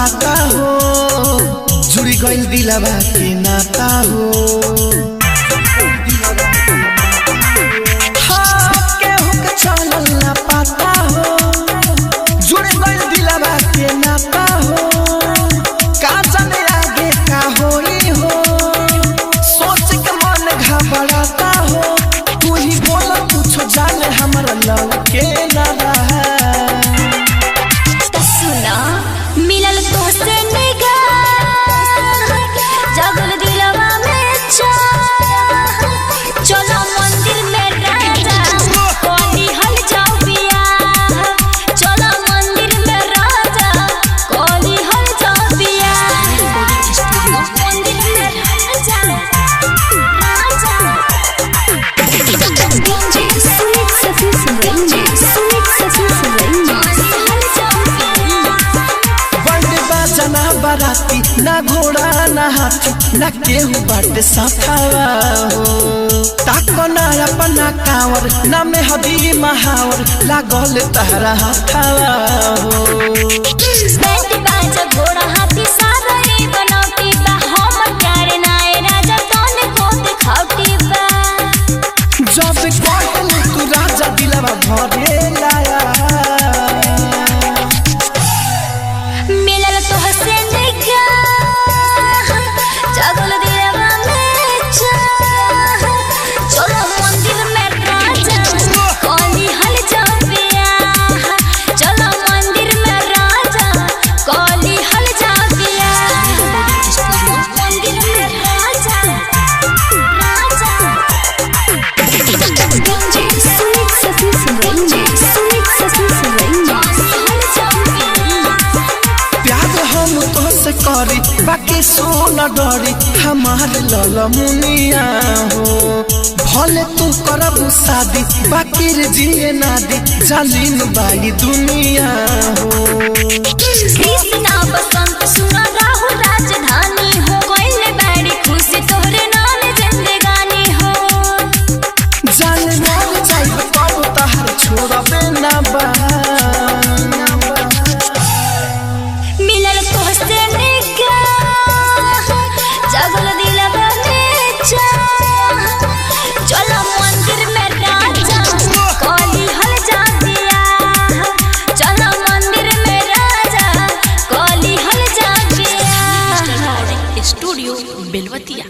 पाता हो, जुड़ी गइल दिलवा के नाता हो। हाँ केहू के चलल ना पाता हो, जुड़ी गइल दिलवा के नाता हो। का जाने आगे का होई हो, सोच के मन घबराता हो। तू ही बोला कुछ जाने हमारा लव के ना रहा। सुना मिलल तोहसे निगाह, जगल दिलवा में चाह। चलो मंदिर में राजा कोली हल जाओ बियाह। चलो मंदिर में राजा कोली हल जाओ बियाह। मंदिर में राजा डीजे स्वीट सफी सुरेंजे, स्वीट सफी सुरेंजे। जना बाराती ना घोड़ा ना हाथी ना केहू बाटे साथावा हो। ताको ना अपना कांवर ना में हदी महावर लागल तहरा हाथावा हो। बैठ बाजा घोड़ा हाथी सारा रे बनौटी बा। हम प्यारे नाए राजा तोने कोते खाउटी बा। जब कहल तू राजा दिलवा भरे लाया। मिलल तोहसे निगाह, जगल दिलवा में चाह। चलो मंदिर में राजा कोली हल जाओ बियाह। चलो मंदिर में राजा कोली हल जाओ बियाह। मंदिर में राजा डीजे स्वीट सफी सुरेंजे, स्वीट सफी सुरेंजे। प्यार हम तो से करी बाकी सोन डरी हमार लल मुनिया हो। भले तू करबू शादी बाकी रे जिए ना दी जालिन बाई दुनिया हो। कृष्णा बसंत सुना राहुल राजधानी हो। कोइले बड़ी खुशी तोहरे नाम जिंदगानी हो। जान मर जाइब तब तहर छोड़बे ना बा। मिलल तोहसे निगाह, जगल दिलवा में चाह। चलो मंदिर में राजा कोली हल जा बियाह। चलो मंदिर में राजा कोली हल जा बियाह। स्टूडियो बेलवतिया।